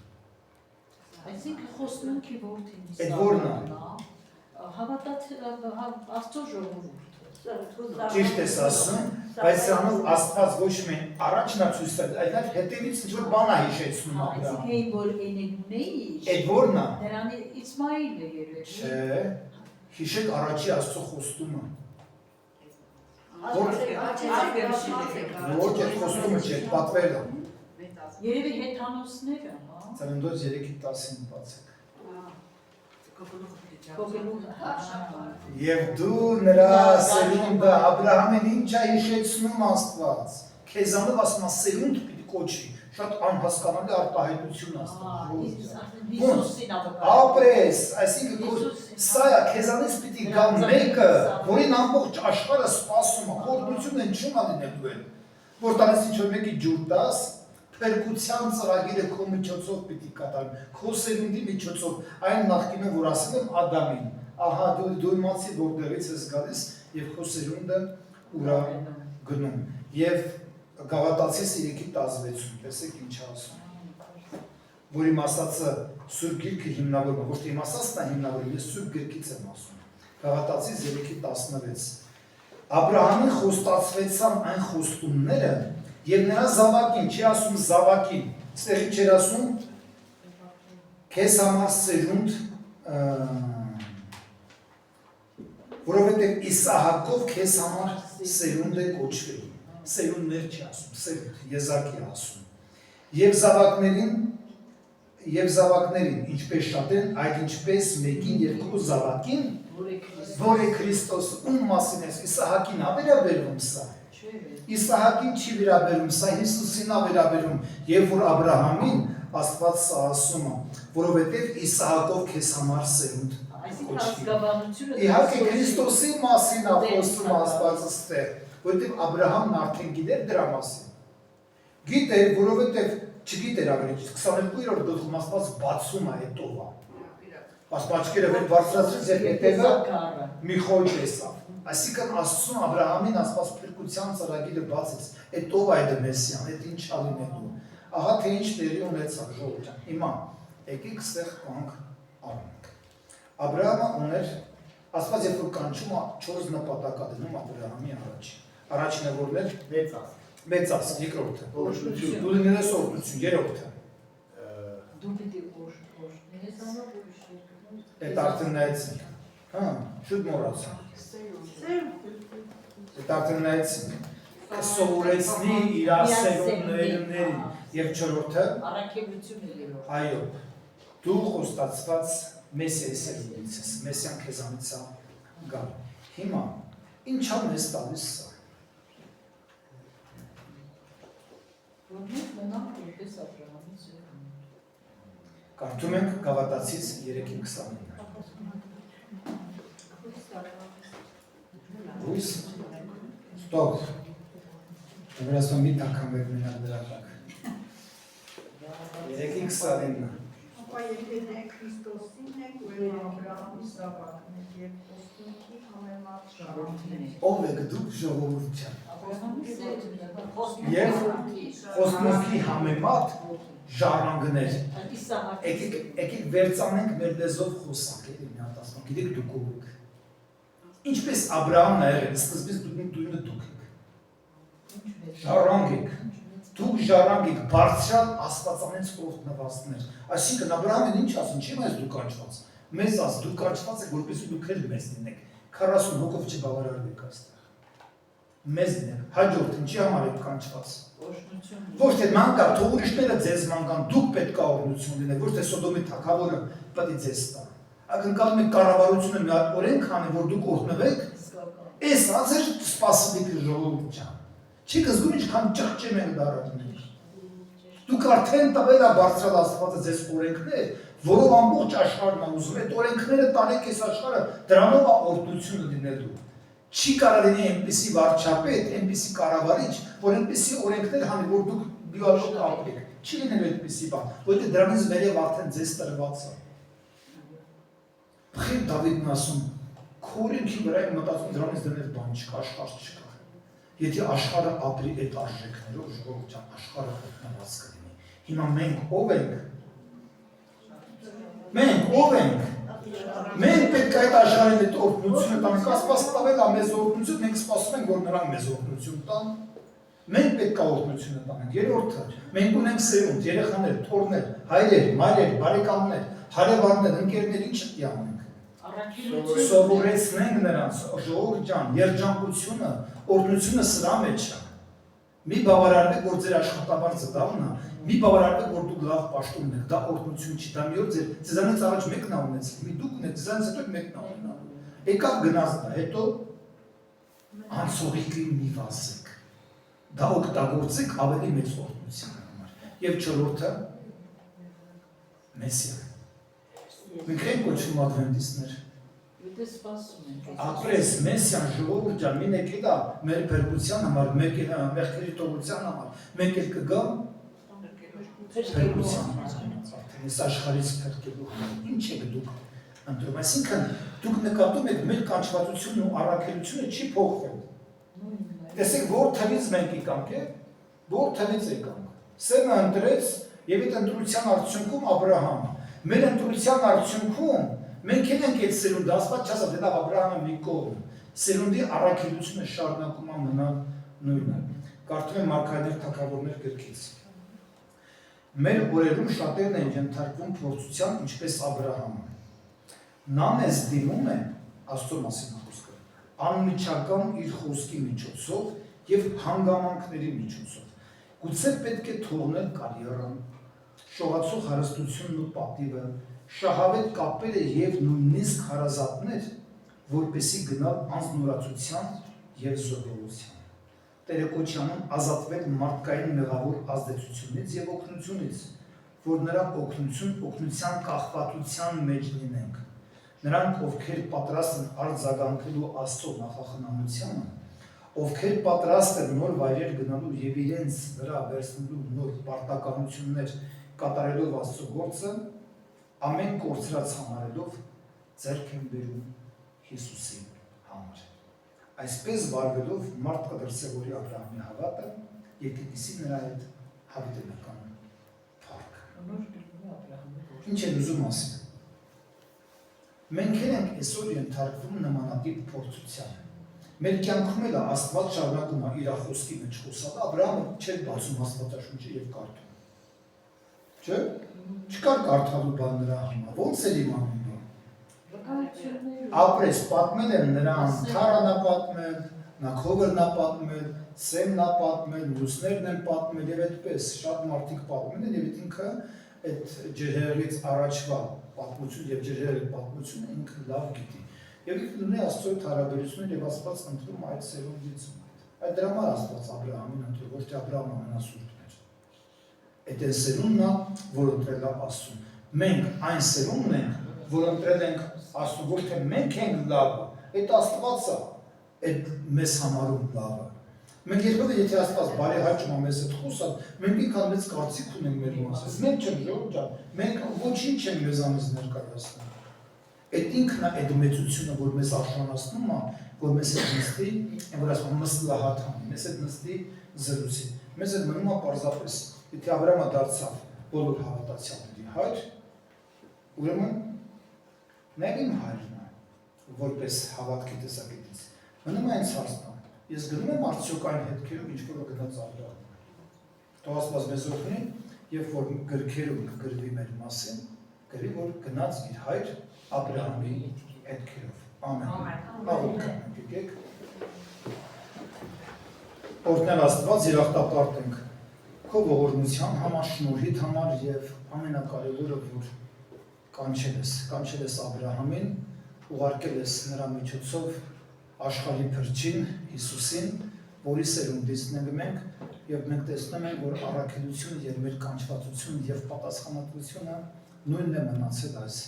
Այսինքն խոստմունքի որդին Այդ որն է։ Հավատաց Աստծո ժողովուրդ։ Ճիշտ ես ասում, բայց սրանով Աստված ոչ միայն առաջնա ցույց տա, այլ հետևից ինչ որ բան է հիշեցնում Աբրահամը։ Այսինքն որ էնեգունեի։ Այդ որն է։ Նրան Իսմայելը երևի։ Չէ։ Հիշեք առաջի Աստծո խոստումը։ Ոչ այդ խոստումը չէ, պատվերը։ Երևի հեթանոսները, հա։ Ծննդոց 3:10-ին բացեք։ Եվ դու նրա սերունդը Աբրահամին ինչ է հիշեցնում Աստված։ Քեզանով ասում է սերունդ պիտի կոչվի։ Շատ անհասկանալի արտահայտություն Ապրես, այսինքն սա է, քեզանից պիտի գա մեկը, որին ամբողջ աշխարհը սպասում է, խորհրդություն են չունա լինելու են, որ տանես ինչ-որ մեկի ջուր տաս, փրկության ծրագիրը քո միջոցով պիտի կատարվի, քո սերունդի միջոցով, այն նախկինը, որ ասել եմ Ադամին, ահա դու իմացի որտեղից ես գալիս եւ քո սերունդը ուրա գնում։ Եվ Գաղատացիս 3:16, տեսեք ինչ ասում։ Որ իմ ասածը Սուրբ Գիրքը հիմնավորում է, ոչ թե իմ ասածն է հիմնավորում, ես Սուրբ Գիրքից եմ ասում։ Գաղատացիս 3:16 Աբրահամին խոստացվեցան այն խոստումները եւ նրա զավակին, չի ասում զավակին, ստեղի չէր ասում քեզ համար սերունդ, որովհետեւ Իսահակով քեզ համար սերունդ է կոչվել։ Սերունդներ չի ասում, սերունդ, եզակի ասում։ Եվ զավակներին, ինչպես շատ են, այդ ինչպես մեկին եւ քո զավակին, որ է Քրիստոս, ում մասին է, Իսահակին ա վերաբերվում սա։ Իսահակին չի վերաբերում, սա Հիսուսին ա վերաբերում, եւ որ Աբրահամին Աստված սա ասում է, որովհետեւ Իսահակով քեզ համար սերունդ կոչվի։ Իհարկե Քրիստոսի մասին ա խոսում Աստվածը ստեղ, որովհետեւ Աբրահամն արդեն գիտեր դրա մասին։ Գիտեր, որովհետեւ չգիտեր ավելի 22-րդ գլխում Աստված բացում է այդ տովը։ Աստվածքերը վեր բարձրացրեց եւ հետեւը մի խոյ տեսավ։ Այսինքն Աստծուն Աբրահամին Աստված փրկության ծրագիրը բացեց։ Այդ տովը այդ Մեսիան, այդ ինչ ա լինելու։ Ահա թե ինչ տեղի ունեցավ ժողովուրդ։ Հիմա եկեք ստեղ կանք առնենք։ Աբրահամը ուներ Աստված երբ որ կանչում է 4 նպատակ ա դնում Աբրահամի առաջ։ Առաջինը որն էր մեծաս, երկրորդը դու լինես օրհնություն, երրորդը Դու պիտի օրհնես ամբողջ այդ արդեն նայեցինք, հա, շուտ մոռացանք, այդ արդեն նայեցինք, կսովորեցնի իր սերունդներին եւ չորրորդը Առաքելությունը երրորդ։ այո դու խոստացված Մեսիայի սերունդից ես Մեսիան քեզանից է գալ հիմա ինչ ա մեզ տալիս սա Որոնք մնաք որպես Աբրահամի սերունդ։ Կարդում ենք Գավատացից 3:29 Հույս Ստոպ Եվրասում մի տական վեր մենակ դրա տակ 3:29 Ապա եթե դեք Քրիստոսին եք, ուրեմն Աբրահամի զավակն եք եւ խոստմունքի համեմատ շարունքն եք։ Ով եք դուք ժողովուրդյան Աբրահամի սերունդը Եվ խոստմունքի համեմատ ժառանգներ Իսահակ։ Եկեք վերցանենք մեր լեզվով խոսանք էլի մի հատ ասում գիտեք դուք ով եք Ինչպես Աբրահամն ա եղել սկզբից դուք եք Ժառանգ եք Դուք ժառանգ եք բարձրալ աստվածանից օրհնվածներ Այսինքն Աբրահամն ինչ ասում չի մեզ դուք կանչված Մեզ աս դուք կանչված եք որպեսզի դուք էլ մեզ լինեք 40 հոգով չբավարարվեք այստեղ Մեզ լինեք հաջորդ ինչի համար եք կանչված Ոչ թե մանկան թող ուրիշները ձեզ մանկան դուք պետք է օրհնություն լինեք ոչ թե Սոդոմի թագավորը պետք է ձեզ տա Ակնկալում եք կառավարությունը մի հատ օրենք անի որ դուք օրհնվեք Էս ասեր սպասվեք ժողովուրդ ջան Չի կզգում ինչքան ճղճեմ են դարակներ Դուք արդեն տվել ա բարձրալ աստվածը ձեզ օրենքներ որով ամբողջ աշխարհն ա ուզում այդ օրենքները տանեք այս աշխարհը դրանով ա օրհնությունը լինելու Չի կարող լինի այնպիսի վարչապետ, այնպիսի կառավարիչ, որ այնպիսի օրենքներ հանի, որ դուք բիոլոգ ապրեք։ Չի լինելու այդպիսի բան, որովհետև դրանից վերև արդեն ձեզ տրված է։ Բխիր Դավիթն ասում, քո օրենքի վրա եմ մտածում դրանից դեռ բան չկա, աշխարհ չկա։ Եթե աշխարհը ապրի այդ արժեքներով, ժողովուրդ ջան, աշխարհը օգտված կլինի։ Հիմա մենք ով ենք։ Մենք ով ենք։ Մենք պետք է այդ աշխարհին այդ օրհնությունը տանք, Աստված տվել է մեզ օրհնություն, մենք սպասում ենք, որ նրանք մեզ օրհնություն տան։ Մենք պետք է օրհնությունը տանենք։ Երրորդը, մենք ունենք սերունդ, երեխաներ, թոռներ, հայրեր, մայրեր, բարեկամներ, հարևաններ, ընկերներ, ինչ պետք է անենք։ Սովորեցնենք նրանց, ժողովուրդ ջան, երջանկությունը, օրհնությունը սրա մեջ է։ Մի բավարարվեք, որ ձեր աշխատավարձը դառնա, մի բավարարվեք, որ դուք լավ պաշտոն եք, դա օրհնություն չի, դա մի օր ձեզանից առաջ մեկն ա ունեցել, մի դուք ունեք, ձեզանից հետո մեկն ա ունենալու։ Եկավ գնաց դա, հետո անցողիկի մի վազեք, դա օգտագործեք ավելի մեծ օրհնության համար։ Եվ չորրորդը Մեսիան։ Մենք ենք կոչվում ադվենտիստներ։ Ապրես Մեսիան ժողովուրդ ջան, մին եկել է մեր փրկության համար, մեղքերի թողության համար, մեկ էլ կգա փրկության համար, այս աշխարհից փրկելու համար, ինչ եք դուք ընտրում, այսինքն դուք նկատում եք մեր կանչվածությունն ու առաքելությունը չի փոխվել, տեսեք որ թվից մենք եկանք է, որ թվից եկանք, Սեմը ընտրեց և այդ ընտրության արդյունքում Աբրահամը, մեր ընտրության արդյունքում Մենք էլ ենք այդ սերունդը, Աստված չասավ, դե լավ Աբրահամը մի կողմ, սերունդի առաքելությունը շարունակում է մնալ նույնը։ Կարդում եմ Մարգարեներ թագավորներ գրքից։ Մեր օրերում շատերն են ենթարկվում փորձության, ինչպես Աբրահամը։ Նա մեզ դիմում է, Աստծո մասին խոսքը, անմիջական իր խոսքի միջոցով և հանգամանքների միջոցով։ Գուցե պետք է թողնել կարիերան, շողացող հարստությունն ու պատիվը, շահավետ կապերը և նույնիսկ հարազատներ, որպեսի գնալ անձնուրացության և զոհվության։ Տերեկոչյանում ազատվել մարդկային մեղավոր ազդեցությունից և օգնությունից, որ նրանք օգնության կախվածության մեջ լինենք։ Նրանք, ովքեր պատրաստ են արձագանքելու Աստծո նախախնամությանը, ովքեր պատրաստ են նոր վայրեր գնալու և իրենց վրա վերցնելու նոր պարտականություններ կատարելով Աստծո գործը, ամեն կորցրած համարելով ձեռք են բերում Հիսուսի համար։ Այսպես վարվելով մարդ կդրսևորի Աբրահամի հավատը և կտեսի նրա հետ հավիտենական փառքը։ Ինչ են ուզում ասել։ Մենք ենք այսօր ենթարկվում նմանատիպ փորձության։ Մեր կյանքում էլ Աստված շարունակում է իր խոսքի մեջ խոսալ, Աբրահամը չէր բացում Աստվածաշունչը և կարդում։ Չէ՞։ Չկար կարդալու բան նրա համար, ոնց էր իմանում դա։ Ապրես պատմել են նրան, թարանապատմել, նա քովերն է պատմել, Սեմն է պատմել, մյուսներն են պատմել եւ այդպես շատ մարդիկ պատմել են եւ ինքը այդ ջրհեղեղից առաջվա պատմություն եւ ջրհեղեղի պատմությունը ինքը լավ գիտի։ Եվ ինքը ունի Աստծո հետ հարաբերություն եւ Աստված ընտրում այդ սերունդից։ Այդ դրա համար Աստված Աբրահամին ընտրում, ոչ թե Աբրահամը ամենասուրբն էր։ Այդ է սերունդն է, որ ընտրել է Աստծուն։ Մենք այն սերունդն ենք, որ ընտրել ենք Աստծուն, ոչ թե մենք ենք լավը, այդ Աստվածը այդ մեզ համարում լավը։ Մենք երբևէ եթե Աստված բարի հաճում է մեզ այդ խոսալ, մենք ինքան մեծ կարծիք ունենք մեր մասից։ Մենք չենք ժողովուրդ ջան, մենք ոչինչ չենք մեզանից ներկայացնում։ Այդ ինքն է այդ մեծությունը, որ մեզ արժանացնում է, որ մեզ հետ նստի, որ ասում մսլահաթան, մեզ հետ նստի զրուցի։ Մեզ հետ մնում է պարզապես, եթե Աբրահամը դարձավ բոլոր հավատացյալների հայր, ուրեմն նա իմ հայրն է, որպես հավատքի տեսակետից։ Մնում է այն հարցն։ Ես գնում եմ արդյոք այն հետքերով, ինչ որ գնաց Աբրահամը։ Թող Աստված մեզ օգնի, երբ որ գրքերում կգրվի մեր մասին, գրի որ գնաց իր հայր Աբրահամի հետքերով։ Ամեն։ Աղոթք անենք, եկեք։ Օրհնել Աստված, երախտապարտ ենք քո ողորմության համար, շնորհիդ համար եւ ամենակարևորը, որ կանչել ես Աբրահամին, ուղարկել ես նրա միջոցով աշխարհի փրկին Հիսուսին, որի սերունդից մենք եւ մենք տեսնում ենք, որ առաքելությունը եւ մեր կանչվածությունը եւ պատասխանատվությունը նույնն է մնացել այս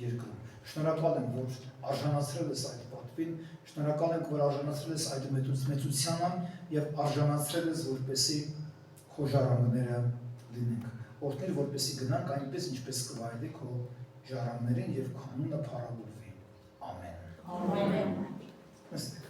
երկրում։ Շնորհակալ եմ, որ արժանացրել ես այդ պատվին, շնորհակալ ենք, որ արժանացրել ես այդ մեծությանը եւ արժանացրել ես, որպեսզի քո ժառանգները լինենք։ Օրհնել, որպեսզի գնանք այնպես, ինչպես կվայելի քո ժառանգներին եւ քո անունը փառավորվի։ Ամեն։ Ամեն։ Let's